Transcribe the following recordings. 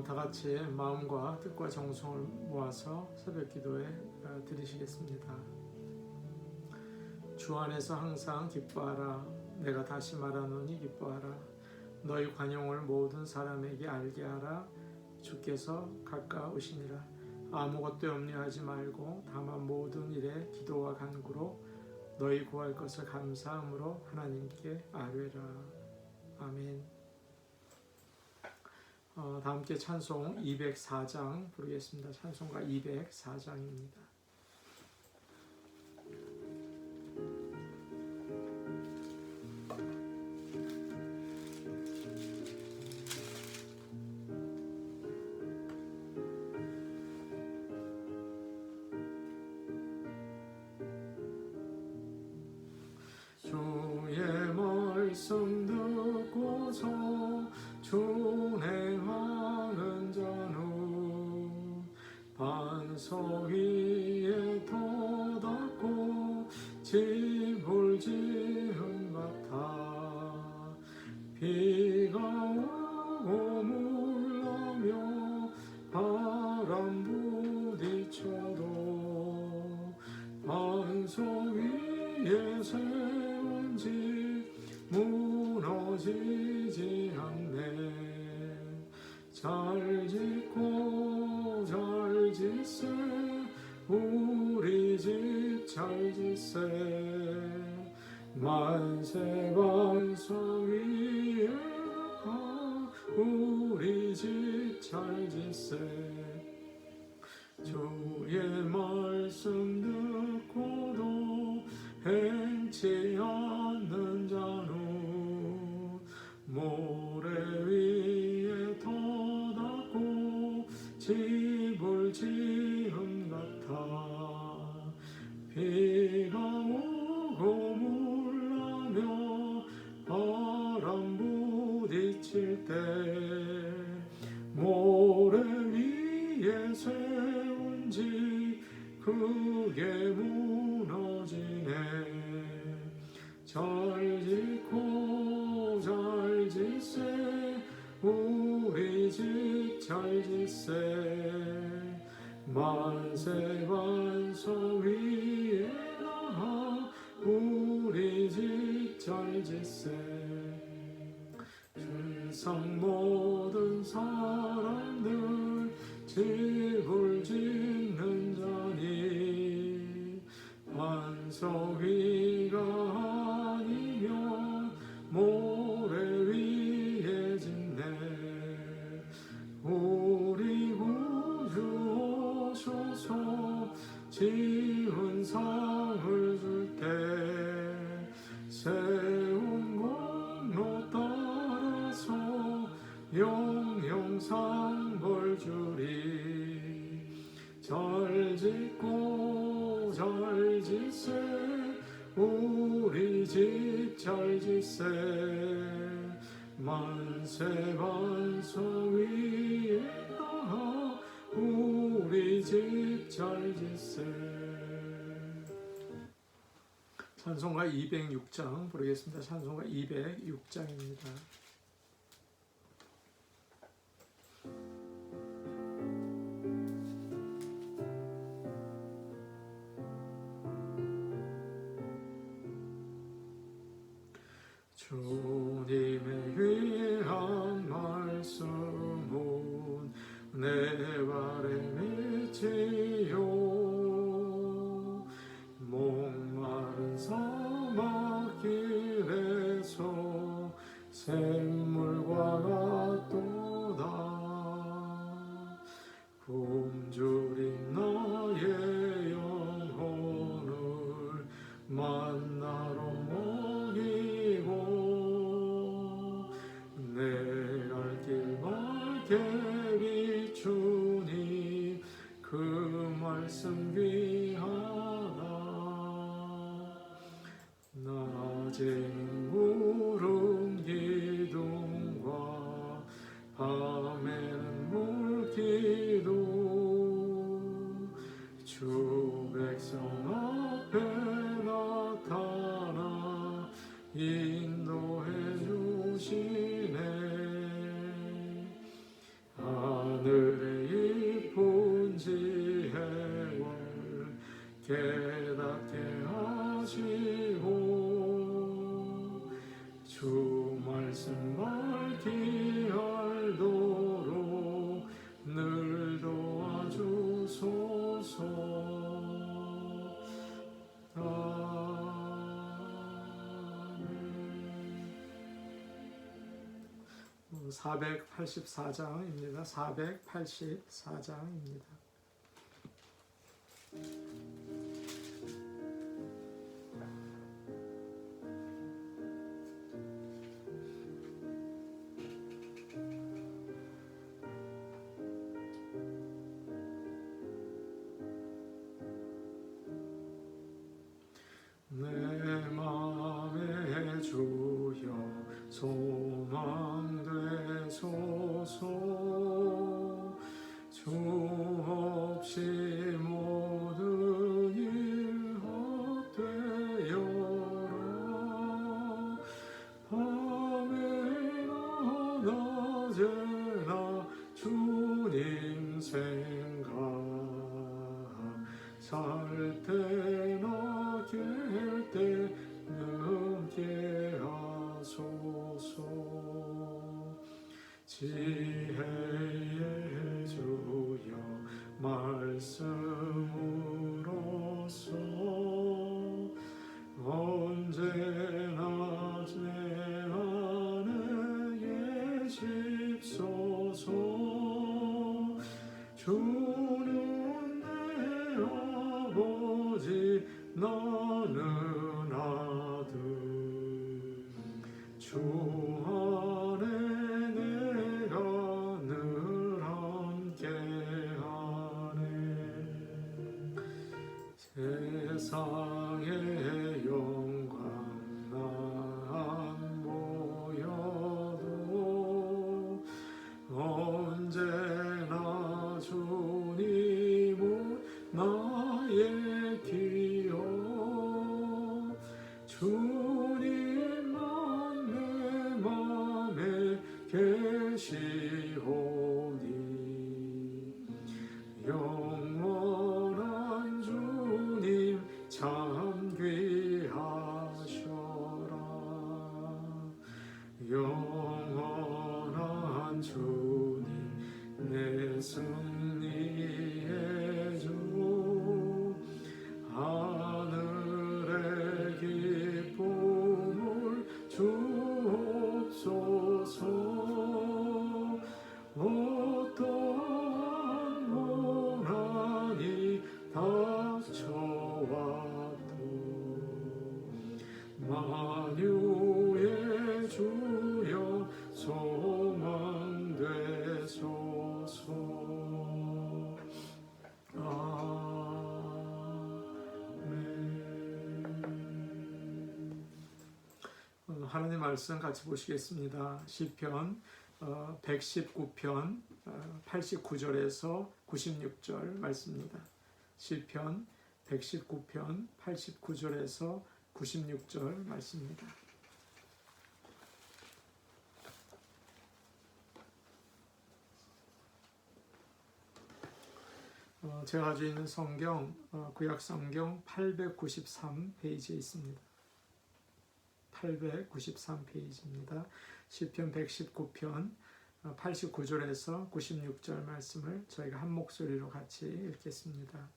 다 같이 마음과 뜻과 정성을 모아서 새벽 기도에 드리시겠습니다. 주 안에서 항상 기뻐하라. 내가 다시 말하노니 기뻐하라. 너희 관용을 모든 사람에게 알게 하라. 주께서 가까우시니라. 아무것도 염려하지 말고 다만 모든 일에 기도와 간구로 너희 구할 것을 감사함으로 하나님께 아뢰라. 아멘. 다 함께 찬송 204장 부르겠습니다. 찬송가 204장입니다. 주의 말씀 듣고서 준행하는 자는 반석 위에 터닫고 집을 지은 같아. 비가 오고 물나며 바람 부딪혀도 반석 위에 세운 집 무너지지 않네. 잘 짓고 잘 짓세 우리 집 잘 짓세. 만세 반석 위에 우리 집 잘 짓세. 주의 말씀 듣고도 행치 않는 자는 모래 위에 터닫고 집을 지은 같아. 비가 오고 물나며 바람 부딪힐 때 모래 위에 세운 집 그게 무너지네. 잘 짓고 잘 짓세 우리 집 잘 짓세. 만세 반석 위에 나아 우리 집 잘 짓세. 세상 모든 사람들 집을 짓는 자니 반석 위가 아니면 모래 위에 짓네. 우리 구주 오셔서 지은 상을 줄 때 세운 공로 따라서 영영 상벌 주리. 잘 짓고 잘 짓세 우리 집 잘 짓세. 만세 반석 위에 나아 우리 집 잘 짓세. 찬송가 206장 부르겠습니다. 찬송가 206장입니다. 주님의 귀한 말씀은 내 발에 미치요. 목마른 사막길에서 샘물과 같도다. 굶주린 나의 영혼을 만나러 먹이고 내 갈 길 밝게 비추니 그 말씀 귀하다. 낮에는 구름 기둥과 밤에는 물기둥 주 백성 앞에 나타나 인도해 주시네. 484장입니다. 484장입니다. 내 맘에 주여 소망되소서. 주 없이 모든 일 헛되어라. 밤에나 낮에나 주님 생각 살 때나 깰 때 넘게 하소서. 지혜의 주여 말씀으로써 언제나 제 안에 계십소서. 주는 내 아버지 나는 아들. 주 안에 내가 늘 함께하네. 세상의 영광 난 보여도 언제나 주님은 나의 기억. 주님만 내 맘에 계시오니 영원한 주님 참 귀하셔라. 영원한 주님 내 승리의 주. 하늘의 기쁨을 주옵소서. 어떠한 고난이 닥쳐와도 만유의 주여 소망되소서. 하나님 말씀 같이 보시겠습니다. 시편 119편 89절에서 96절 말씀입니다. 시편 119편 89절에서 96절 말씀입니다. 제가 가지고 있는 성경 구약 성경 893페이지에 있습니다. 893페이지입니다. 시편 119편 89절에서 96절 말씀을 저희가 한 목소리로 같이 읽겠습니다.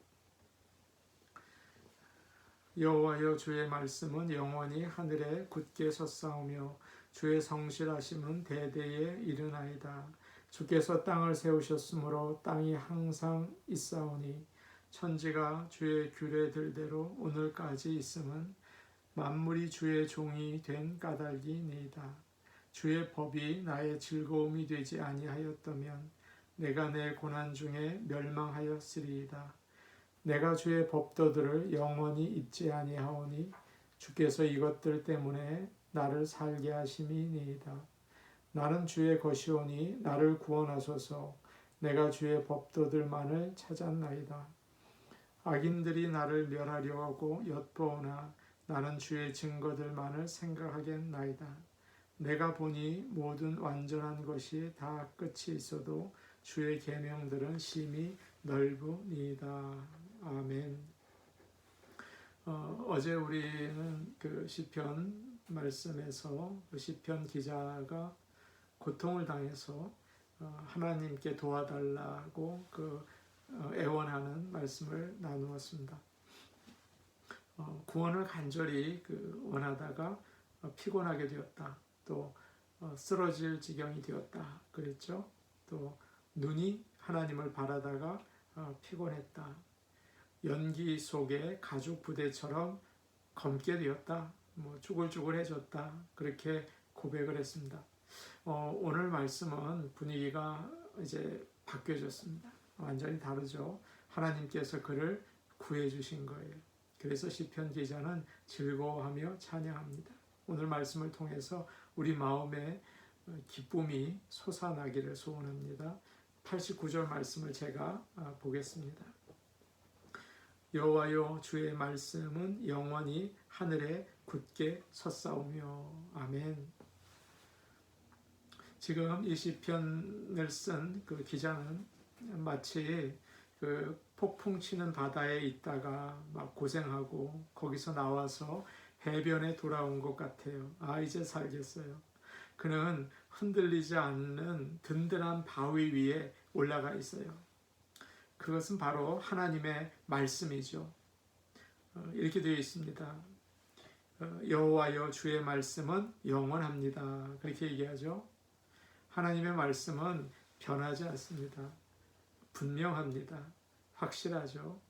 여호와여, 주의 말씀은 영원히 하늘에 굳게 섰사오며 주의 성실하심은 대대에 이르나이다. 주께서 땅을 세우셨으므로 땅이 항상 있사오니 천지가 주의 규례들대로 오늘까지 있음은 만물이 주의 종이 된 까닭이니이다. 주의 법이 나의 즐거움이 되지 아니하였다면 내가 내 고난 중에 멸망하였으리이다. 내가 주의 법도들을 영원히 잊지 아니하오니 주께서 이것들 때문에 나를 살게 하심이니이다. 나는 주의 것이오니 나를 구원하소서. 내가 주의 법도들만을 찾았나이다. 악인들이 나를 멸하려 하고 엿보오나 나는 주의 증거들만을 생각하겠나이다. 내가 보니 모든 완전한 것이 다 끝이 있어도 주의 계명들은 심히 넓으니이다. 아멘. 어제 우리는 그 시편 말씀에서 그 시편 기자가 고통을 당해서 하나님께 도와달라고 애원하는 말씀을 나누었습니다. 구원을 간절히 원하다가 피곤하게 되었다. 또 쓰러질 지경이 되었다 그랬죠. 또 눈이 하나님을 바라다가 피곤했다. 연기 속에 가죽 부대처럼 검게 되었다. 쭈글쭈글해졌다. 그렇게 고백을 했습니다. 오늘 말씀은 분위기가 이제 바뀌어졌습니다. 완전히 다르죠. 하나님께서 그를 구해주신 거예요. 그래서 시편 기자는 즐거워하며 찬양합니다. 오늘 말씀을 통해서 우리 마음에 기쁨이 솟아나기를 소원합니다. 89절 말씀을 제가 보겠습니다. 여호와여 주의 말씀은 영원히 하늘에 굳게 섰사오며. 아멘. 지금 이 시편을 쓴 그 기자는 마치 그 폭풍 치는 바다에 있다가 막 고생하고 거기서 나와서 해변에 돌아온 것 같아요. 이제 살겠어요. 그는 흔들리지 않는 든든한 바위 위에 올라가 있어요. 그것은 바로 하나님의 말씀이죠. 이렇게 되어 있습니다. 여호와여 주의 말씀은 영원합니다. 그렇게 얘기하죠. 하나님의 말씀은 변하지 않습니다. 분명합니다. 확실하죠.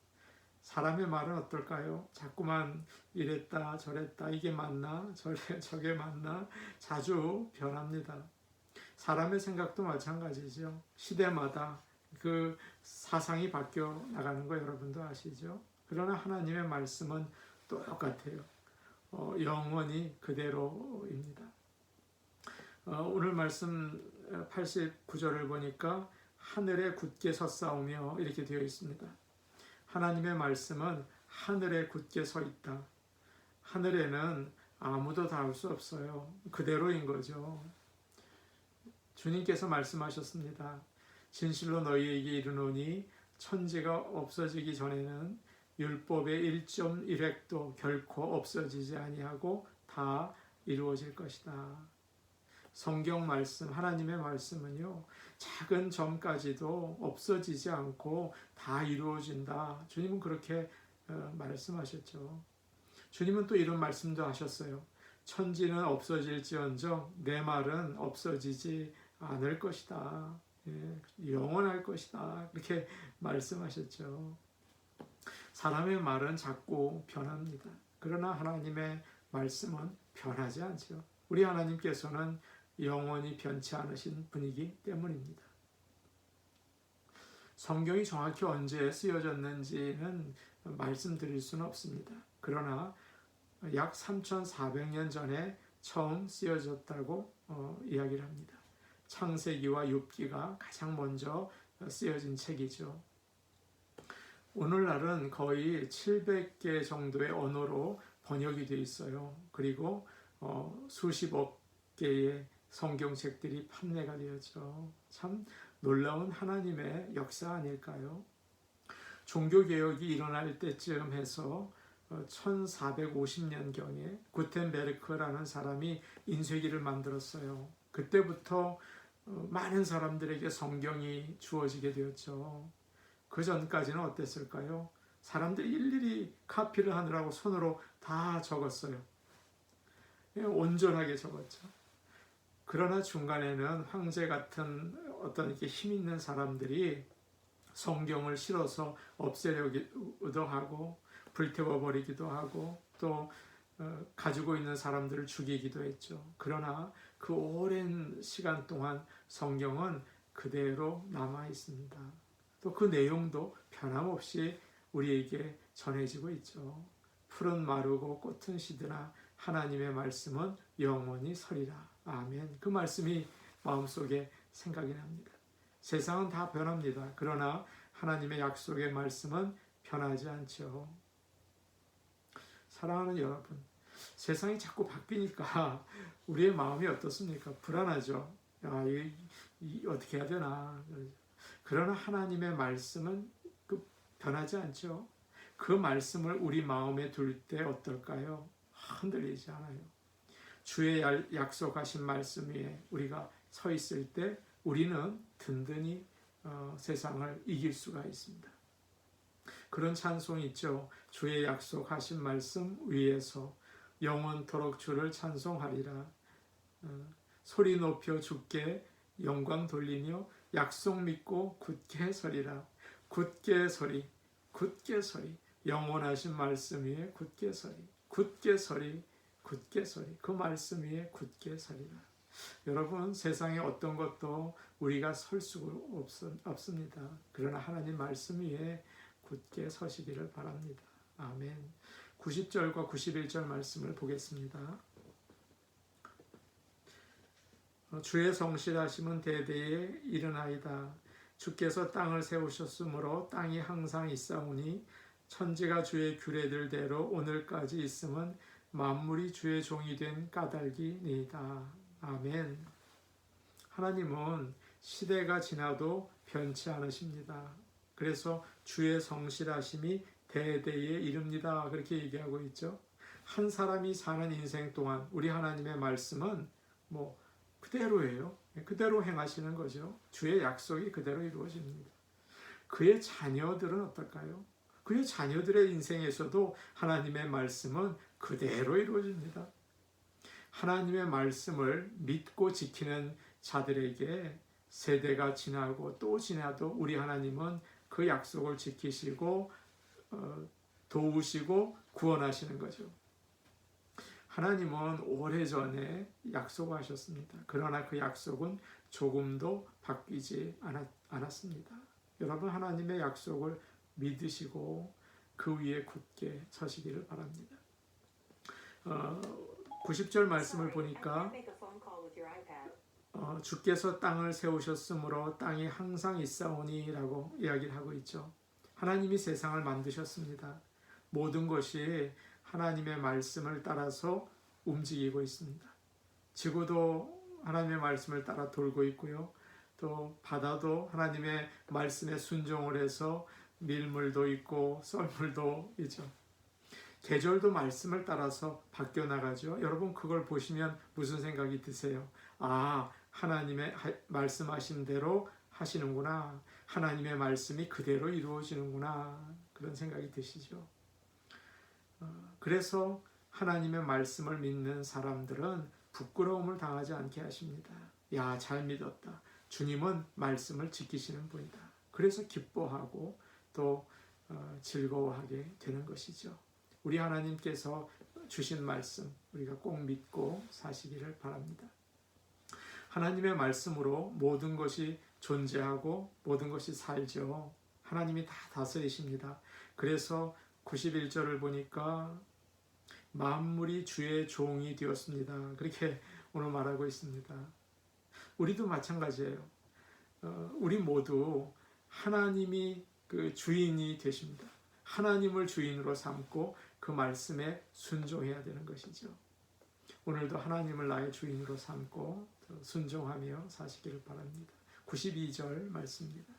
사람의 말은 어떨까요? 자꾸만 이랬다 저랬다 이게 맞나 저게 맞나 자주 변합니다. 사람의 생각도 마찬가지죠. 시대마다 그 사상이 바뀌어 나가는 거 여러분도 아시죠? 그러나 하나님의 말씀은 똑같아요. 영원히 그대로입니다. 오늘 말씀 89절을 보니까 하늘에 굳게 섰사오며 이렇게 되어 있습니다. 하나님의 말씀은 하늘에 굳게 서 있다. 하늘에는 아무도 닿을 수 없어요. 그대로인 거죠. 주님께서 말씀하셨습니다. 진실로 너희에게 이르노니 천지가 없어지기 전에는 율법의 1.1획도 결코 없어지지 아니하고 다 이루어질 것이다. 성경 말씀, 하나님의 말씀은요, 작은 점까지도 없어지지 않고 다 이루어진다. 주님은 그렇게 말씀하셨죠. 주님은 또 이런 말씀도 하셨어요. 천지는 없어질지언정 내 말은 없어지지 않을 것이다. 영원할 것이다. 그렇게 말씀하셨죠. 사람의 말은 자꾸 변합니다. 그러나 하나님의 말씀은 변하지 않죠. 우리 하나님께서는 영원히 변치 않으신 분이기 때문입니다. 성경이 정확히 언제 쓰여졌는지는 말씀드릴 수는 없습니다. 그러나 약 3,400년 전에 처음 쓰여졌다고 이야기를 합니다. 창세기와 욥기가 가장 먼저 쓰여진 책이죠. 오늘날은 거의 700개 정도의 언어로 번역이 되어 있어요. 그리고 수십억 개의 성경책들이 판매가 되었죠. 참 놀라운 하나님의 역사 아닐까요? 종교개혁이 일어날 때쯤 해서 1450년경에 구텐베르크라는 사람이 인쇄기를 만들었어요. 그때부터 많은 사람들에게 성경이 주어지게 되었죠. 그 전까지는 어땠을까요? 사람들이 일일이 카피를 하느라고 손으로 다 적었어요. 온전하게 적었죠. 그러나 중간에는 황제 같은 어떤 이렇게 힘 있는 사람들이 성경을 실어서 없애려기도 하고 불태워버리기도 하고 또 가지고 있는 사람들을 죽이기도 했죠. 그러나 그 오랜 시간 동안 성경은 그대로 남아 있습니다. 또 그 내용도 변함없이 우리에게 전해지고 있죠. 풀은 마르고 꽃은 시드나 하나님의 말씀은 영원히 서리라. 아멘. 그 말씀이 마음속에 생각이 납니다. 세상은 다 변합니다. 그러나 하나님의 약속의 말씀은 변하지 않죠. 사랑하는 여러분, 세상이 자꾸 바뀌니까 우리의 마음이 어떻습니까? 불안하죠. 어떻게 해야 되나. 그러나 하나님의 말씀은 변하지 않죠. 그 말씀을 우리 마음에 둘 때 어떨까요? 흔들리지 않아요. 주의 약속하신 말씀 위에 우리가 서 있을 때 우리는 든든히 세상을 이길 수가 있습니다. 그런 찬송이 있죠. 주의 약속하신 말씀 위에서 영원토록 주를 찬송하리라. 소리 높여 주께 영광 돌리며 약속 믿고 굳게 서리라. 굳게 서리, 굳게 서리. 영원하신 말씀 위에 굳게 서리, 굳게 서리, 굳게 서리. 그 말씀 위에 굳게 서리라. 여러분, 세상에 어떤 것도 우리가 설 수가 없습니다. 그러나 하나님 말씀 위에 굳게 서시기를 바랍니다. 아멘. 90절과 91절 말씀을 보겠습니다. 주의 성실하심은 대대에 이르나이다. 주께서 땅을 세우셨으므로 땅이 항상 있사오니 천지가 주의 규례들대로 오늘까지 있음은 만물이 주의 종이 된 까닭이니이다. 아멘. 하나님은 시대가 지나도 변치 않으십니다. 그래서 주의 성실하심이 대대에 이릅니다. 그렇게 얘기하고 있죠. 한 사람이 사는 인생 동안 우리 하나님의 말씀은 그대로예요. 그대로 행하시는 거죠. 주의 약속이 그대로 이루어집니다. 그의 자녀들은 어떨까요? 그의 자녀들의 인생에서도 하나님의 말씀은 그대로 이루어집니다. 하나님의 말씀을 믿고 지키는 자들에게 세대가 지나고 또 지나도 우리 하나님은 그 약속을 지키시고 도우시고 구원하시는 거죠. 하나님은 오래전에 약속하셨습니다. 그러나 그 약속은 조금도 바뀌지 않았습니다. 여러분, 하나님의 약속을 믿으시고 그 위에 굳게 서시기를 바랍니다. 90절 말씀을 보니까 주께서 땅을 세우셨으므로 땅이 항상 있사오니 라고 이야기를 하고 있죠. 하나님이 세상을 만드셨습니다. 모든 것이 하나님의 말씀을 따라서 움직이고 있습니다. 지구도 하나님의 말씀을 따라 돌고 있고요. 또 바다도 하나님의 말씀에 순종을 해서 밀물도 있고 썰물도 있죠. 계절도 말씀을 따라서 바뀌어 나가죠. 여러분, 그걸 보시면 무슨 생각이 드세요? 아, 하나님의 말씀하신 대로 하시는구나. 하나님의 말씀이 그대로 이루어지는구나. 그런 생각이 드시죠. 그래서 하나님의 말씀을 믿는 사람들은 부끄러움을 당하지 않게 하십니다. 야, 잘 믿었다. 주님은 말씀을 지키시는 분이다. 그래서 기뻐하고 또 즐거워하게 되는 것이죠. 우리 하나님께서 주신 말씀 우리가 꼭 믿고 사시기를 바랍니다. 하나님의 말씀으로 모든 것이 존재하고 모든 것이 살죠. 하나님이 다 다스리십니다. 그래서 91절을 보니까 만물이 주의 종이 되었습니다. 그렇게 오늘 말하고 있습니다. 우리도 마찬가지예요. 우리 모두 하나님이 그 주인이 되십니다. 하나님을 주인으로 삼고 그 말씀에 순종해야 되는 것이죠. 오늘도 하나님을 나의 주인으로 삼고 순종하며 사시기를 바랍니다. 92절 말씀입니다.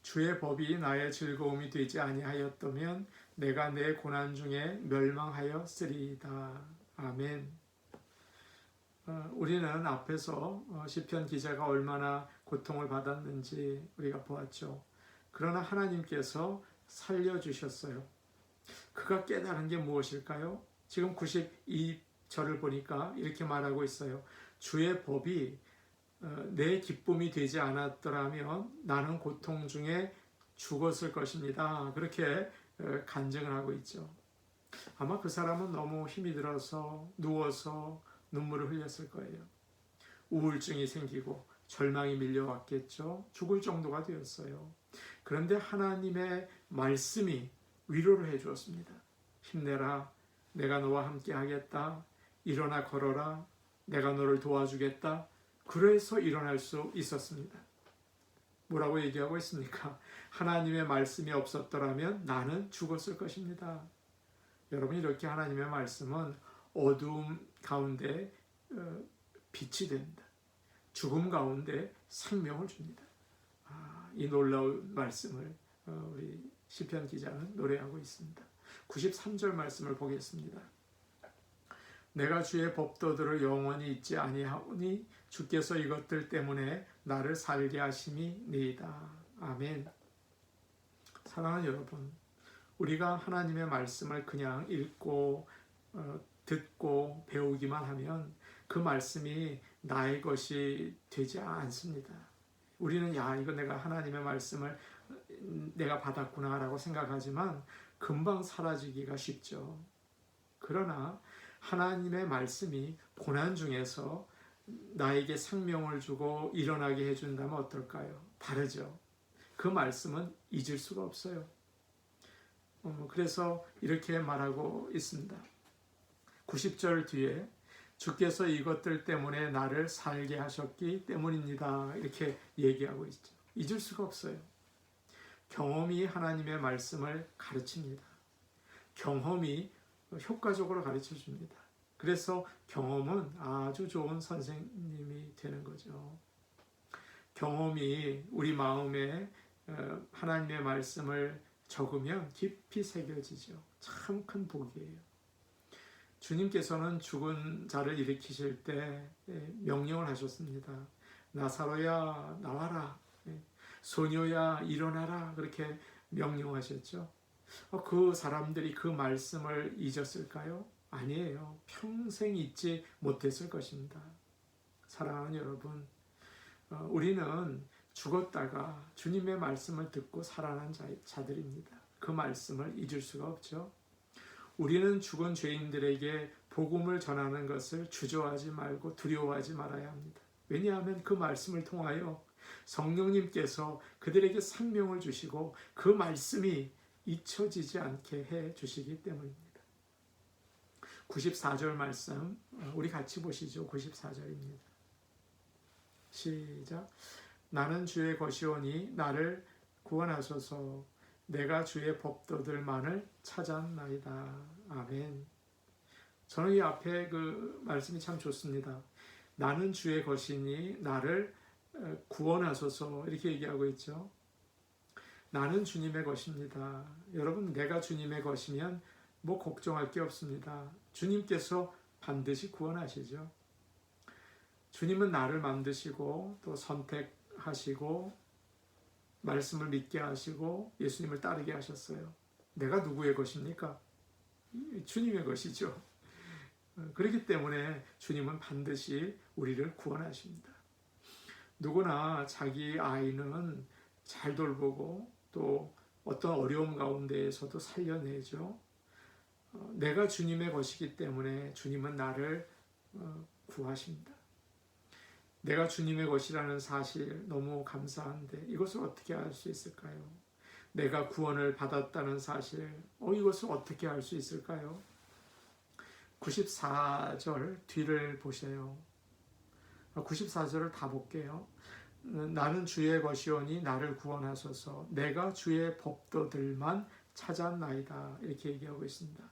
주의 법이 나의 즐거움이 되지 아니하였다면 내가 내 고난 중에 멸망하였으리이다. 아멘. 우리는 앞에서 시편 기자가 얼마나 고통을 받았는지 우리가 보았죠. 그러나 하나님께서 살려주셨어요. 그가 깨달은 게 무엇일까요? 지금 92절을 보니까 이렇게 말하고 있어요. 주의 법이 내 기쁨이 되지 않았더라면 나는 고통 중에 죽었을 것입니다. 그렇게 간증을 하고 있죠. 아마 그 사람은 너무 힘이 들어서 누워서 눈물을 흘렸을 거예요. 우울증이 생기고 절망이 밀려왔겠죠. 죽을 정도가 되었어요. 그런데 하나님의 말씀이 위로를 해 주었습니다. 힘내라. 내가 너와 함께 하겠다. 일어나 걸어라. 내가 너를 도와주겠다. 그래서 일어날 수 있었습니다. 뭐라고 얘기하고 있습니까? 하나님의 말씀이 없었더라면 나는 죽었을 것입니다. 여러분, 이렇게 하나님의 말씀은 어두움 가운데 빛이 됩니다. 죽음 가운데 생명을 줍니다. 이 놀라운 말씀을 우리 시편 기자는 노래하고 있습니다. 93절 말씀을 보겠습니다. 내가 주의 법도들을 영원히 잊지 아니하오니 주께서 이것들 때문에 나를 살게 하심이니이다. 아멘. 사랑하는 여러분, 우리가 하나님의 말씀을 그냥 읽고 듣고 배우기만 하면 그 말씀이 나의 것이 되지 않습니다. 우리는 이거 내가 하나님의 말씀을 내가 받았구나라고 생각하지만 금방 사라지기가 쉽죠. 그러나 하나님의 말씀이 고난 중에서 나에게 생명을 주고 일어나게 해준다면 어떨까요? 다르죠. 그 말씀은 잊을 수가 없어요. 그래서 이렇게 말하고 있습니다. 90절 뒤에 주께서 이것들 때문에 나를 살게 하셨기 때문입니다. 이렇게 얘기하고 있죠. 잊을 수가 없어요. 경험이 하나님의 말씀을 가르칩니다. 경험이 효과적으로 가르쳐 줍니다. 그래서 경험은 아주 좋은 선생님이 되는 거죠. 경험이 우리 마음에 하나님의 말씀을 적으면 깊이 새겨지죠. 참 큰 복이에요. 주님께서는 죽은 자를 일으키실 때 명령을 하셨습니다. 나사로야 나와라, 소녀야 일어나라, 그렇게 명령하셨죠. 그 사람들이 그 말씀을 잊었을까요? 아니에요. 평생 잊지 못했을 것입니다. 사랑하는 여러분, 우리는 죽었다가 주님의 말씀을 듣고 살아난 자들입니다. 그 말씀을 잊을 수가 없죠. 우리는 죽은 죄인들에게 복음을 전하는 것을 주저하지 말고 두려워하지 말아야 합니다. 왜냐하면 그 말씀을 통하여 성령님께서 그들에게 생명을 주시고 그 말씀이 잊혀지지 않게 해 주시기 때문입니다. 94절 말씀 우리 같이 보시죠. 94절입니다. 시작. 나는 주의 것이오니 나를 구원하소서. 내가 주의 법도들만을 찾았나이다. 아멘. 저는 이 앞에 그 말씀이 참 좋습니다. 나는 주의 것이니 나를 구원하소서, 이렇게 얘기하고 있죠. 나는 주님의 것입니다. 여러분, 내가 주님의 것이면 뭐 걱정할 게 없습니다. 주님께서 반드시 구원하시죠. 주님은 나를 만드시고 또 선택하시고 말씀을 믿게 하시고 예수님을 따르게 하셨어요. 내가 누구의 것입니까? 주님의 것이죠. 그렇기 때문에 주님은 반드시 우리를 구원하십니다. 누구나 자기 아이는 잘 돌보고 또 어떤 어려움 가운데에서도 살려내죠. 내가 주님의 것이기 때문에 주님은 나를 구하십니다. 내가 주님의 것이라는 사실 너무 감사한데 이것을 어떻게 알 수 있을까요? 내가 구원을 받았다는 사실, 이것을 어떻게 알 수 있을까요? 94절 뒤를 보세요. 94절을 다 볼게요. 나는 주의 것이오니 나를 구원하소서. 내가 주의 법도들만 찾았나이다. 이렇게 얘기하고 있습니다.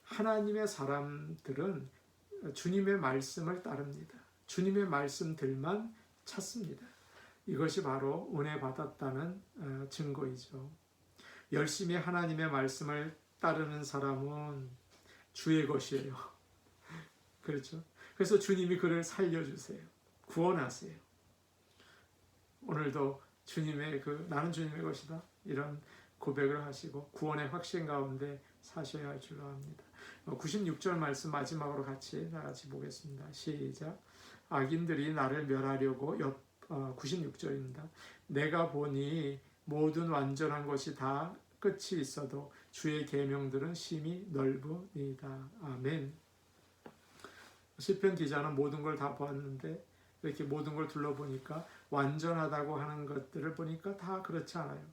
하나님의 사람들은 주님의 말씀을 따릅니다. 주님의 말씀들만 찾습니다. 이것이 바로 은혜 받았다는 증거이죠. 열심히 하나님의 말씀을 따르는 사람은 주의 것이에요. 그렇죠? 그래서 주님이 그를 살려주세요. 구원하세요. 오늘도 주님의 나는 주님의 것이다, 이런 고백을 하시고 구원의 확신 가운데 사셔야 할 줄로 압니다. 96절 말씀 마지막으로 같이 보겠습니다. 시작. 악인들이 나를 멸하려고 96절입니다. 내가 보니 모든 완전한 것이 다 끝이 있어도 주의 계명들은 심히 넓으니이다. 아멘. 시편 기자는 모든 걸 다 보았는데 이렇게 모든 걸 둘러보니까 완전하다고 하는 것들을 보니까 다 그렇지 않아요.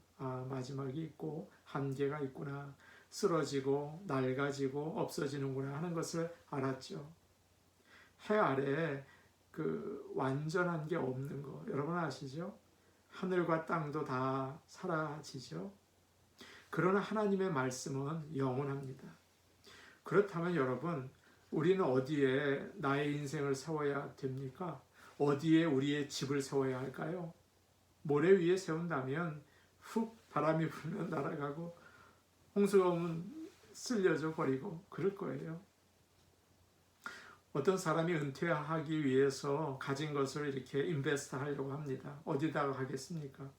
마지막이 있고 한계가 있구나, 쓰러지고 낡아지고 없어지는구나 하는 것을 알았죠. 해 아래에 완전한 게 없는 거 여러분 아시죠? 하늘과 땅도 다 사라지죠. 그러나 하나님의 말씀은 영원합니다. 그렇다면 여러분, 우리는 어디에 나의 인생을 세워야 됩니까? 어디에 우리의 집을 세워야 할까요? 모래 위에 세운다면 훅 바람이 불면 날아가고 홍수가 오면 쓸려져 버리고 그럴 거예요. 어떤 사람이 은퇴하기 위해서 가진 것을 이렇게 인베스트 하려고 합니다. 어디다가 하겠습니까?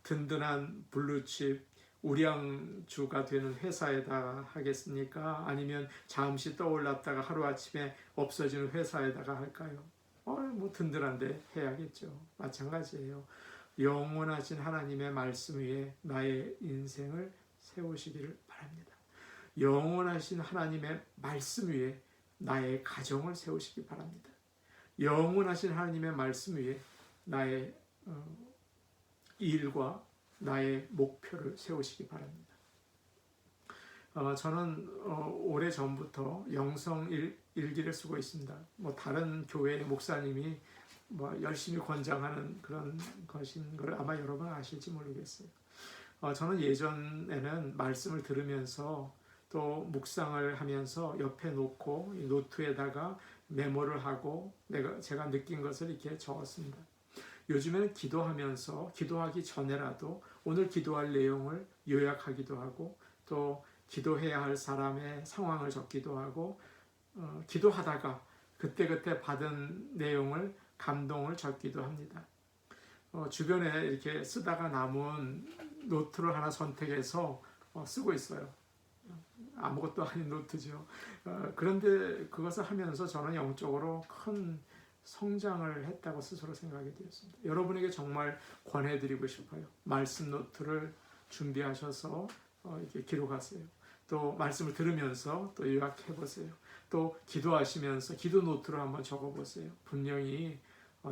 든든한 블루칩 우량주가 되는 회사에다 하겠습니까? 아니면 잠시 떠올랐다가 하루아침에 없어지는 회사에다가 할까요? 뭐 든든한데 해야겠죠. 마찬가지예요. 영원하신 하나님의 말씀 위에 나의 인생을 세우시기를 바랍니다. 영원하신 하나님의 말씀 위에 나의 가정을 세우시기 바랍니다. 영원하신 하나님의 말씀 위에 나의 일과 나의 목표를 세우시기 바랍니다. 저는 오래전부터 영성 일기를 쓰고 있습니다. 뭐 다른 교회 목사님이 뭐 열심히 권장하는 그런 것인 걸 아마 여러분 아실지 모르겠어요. 저는 예전에는 말씀을 들으면서 또 묵상을 하면서 옆에 놓고 이 노트에다가 메모를 하고 제가 느낀 것을 이렇게 적었습니다. 요즘에는 기도하면서 기도하기 전에라도 오늘 기도할 내용을 요약하기도 하고 또 기도해야 할 사람의 상황을 적기도 하고 기도하다가 그때그때 받은 내용을 감동을 적기도 합니다. 주변에 이렇게 쓰다가 남은 노트를 하나 선택해서 쓰고 있어요. 아무것도 아닌 노트죠. 그런데 그것을 하면서 저는 영적으로 큰 성장을 했다고 스스로 생각이 되었습니다. 여러분에게 정말 권해드리고 싶어요. 말씀 노트를 준비하셔서 이렇게 기록하세요. 또 말씀을 들으면서 또 요약해보세요. 또 기도하시면서 기도 노트를 한번 적어보세요. 분명히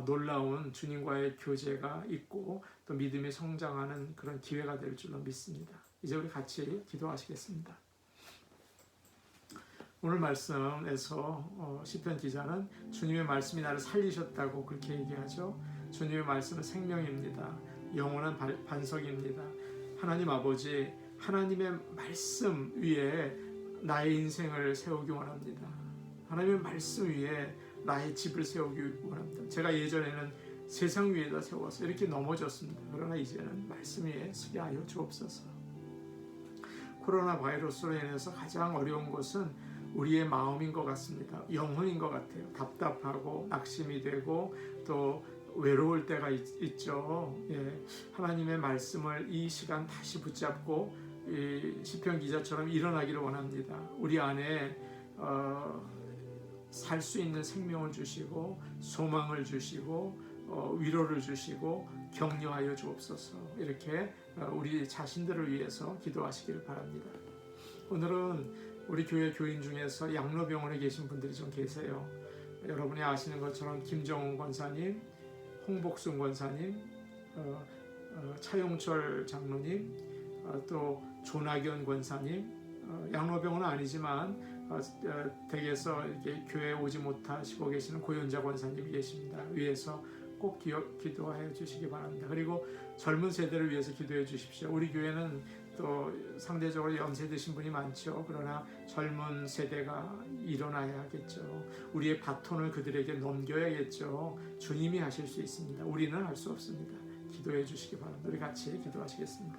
놀라운 주님과의 교제가 있고 또 믿음이 성장하는 그런 기회가 될 줄로 믿습니다. 이제 우리 같이 기도하시겠습니다. 오늘 말씀에서 시편 기자는 주님의 말씀이 나를 살리셨다고 그렇게 얘기하죠. 주님의 말씀은 생명입니다. 영원한 반석입니다. 하나님 아버지, 하나님의 말씀 위에 나의 인생을 세우기 원합니다. 하나님의 말씀 위에 나의 집을 세우기 원합니다. 제가 예전에는 세상 위에다 세워서 이렇게 넘어졌습니다. 그러나 이제는 말씀 위에 서게 하여 주옵소서. 코로나 바이러스로 인해서 가장 어려운 것은 우리의 마음인 것 같습니다. 영혼인 것 같아요. 답답하고 낙심이 되고 또 외로울 때가 있죠. 하나님의 말씀을 이 시간 다시 붙잡고 시편 기자처럼 일어나기를 원합니다. 우리 안에 살 수 있는 생명을 주시고 소망을 주시고 위로를 주시고 격려하여 주옵소서. 이렇게 우리 자신들을 위해서 기도하시기를 바랍니다. 오늘은 우리 교회 교인 중에서 양로병원에 계신 분들이 좀 계세요. 여러분이 아시는 것처럼 김정훈 권사님, 홍복순 권사님, 차용철 장로님, 또 조나견 권사님, 양로병원은 아니지만 댁에서 이렇게 교회에 오지 못하시고 계시는 고연자 권사님이 계십니다. 위에서 꼭 기도해 주시기 바랍니다. 그리고 젊은 세대를 위해서 기도해 주십시오. 우리 교회는 또 상대적으로 연세 드신 분이 많죠. 그러나 젊은 세대가 일어나야겠죠. 우리의 바톤을 그들에게 넘겨야겠죠. 주님이 하실 수 있습니다. 우리는 할 수 없습니다. 기도해 주시기 바랍니다. 우리 같이 기도하시겠습니다.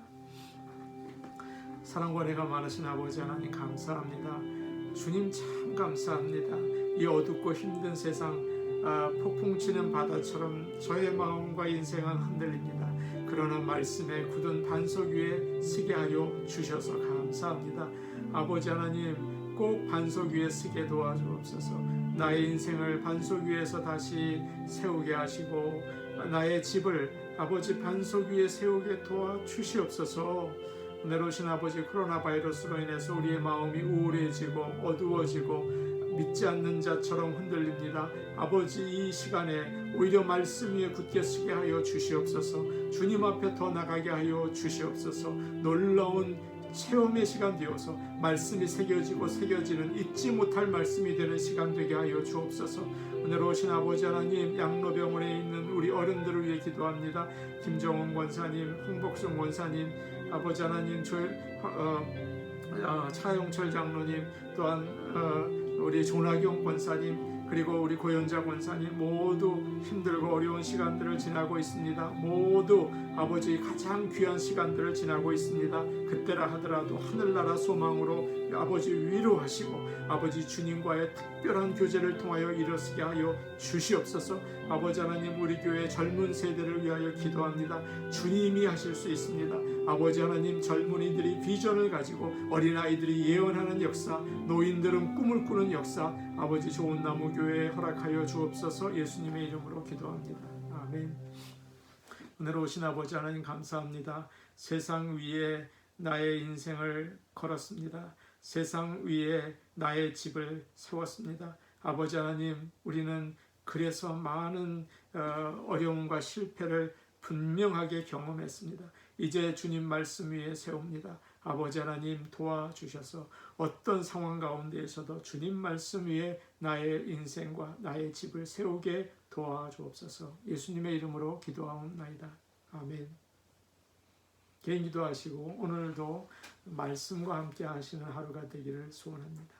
사랑과 은혜가 많으신 아버지 하나님 감사합니다. 주님 참 감사합니다. 이 어둡고 힘든 세상 폭풍치는 바다처럼 저의 마음과 인생은 흔들립니다. 그러나 말씀의 굳은 반석 위에 서게 하여 주셔서 감사합니다. 아버지 하나님 꼭 반석 위에 서게 도와주옵소서. 나의 인생을 반석 위에서 다시 세우게 하시고 나의 집을 아버지 반석 위에 세우게 도와주시옵소서. 내려오신 아버지 코로나 바이러스로 인해서 우리의 마음이 우울해지고 어두워지고 믿지 않는 자처럼 흔들립니다. 아버지 이 시간에 오히려 말씀 위에 굳게 서게 하여 주시옵소서. 주님 앞에 더 나가게 하여 주시옵소서. 놀라운 체험의 시간 되어서 말씀이 새겨지고 새겨지는 잊지 못할 말씀이 되는 시간 되게 하여 주옵소서. 오늘 오신 아버지 하나님 양로병원에 있는 우리 어른들을 위해 기도합니다. 김정훈 권사님, 홍복순 권사님, 아버지 하나님 차용철 장로님 또한 우리 조나경 권사님 그리고 우리 고연자 권사님 모두 힘들고 어려운 시간들을 지나고 있습니다. 모두 아버지 가장 귀한 시간들을 지나고 있습니다. 그때라 하더라도 하늘나라 소망으로 아버지 위로하시고 아버지 주님과의 특별한 교제를 통하여 일어서게 하여 주시옵소서. 아버지 하나님 우리 교회 젊은 세대를 위하여 기도합니다. 주님이 하실 수 있습니다. 아버지 하나님, 젊은이들이 비전을 가지고 어린아이들이 예언하는 역사, 노인들은 꿈을 꾸는 역사, 아버지 좋은 나무 교회에 허락하여 주옵소서. 예수님의 이름으로 기도합니다. 아멘. 오늘 오신 아버지 하나님 감사합니다. 세상 위에 나의 인생을 걸었습니다. 세상 위에 나의 집을 세웠습니다. 아버지 하나님, 우리는 그래서 많은 어려움과 실패를 분명하게 경험했습니다. 이제 주님 말씀 위에 세웁니다. 아버지 하나님 도와주셔서 어떤 상황 가운데에서도 주님 말씀 위에 나의 인생과 나의 집을 세우게 도와주옵소서. 예수님의 이름으로 기도하옵나이다. 아멘. 개인 기도하시고 오늘도 말씀과 함께 하시는 하루가 되기를 소원합니다.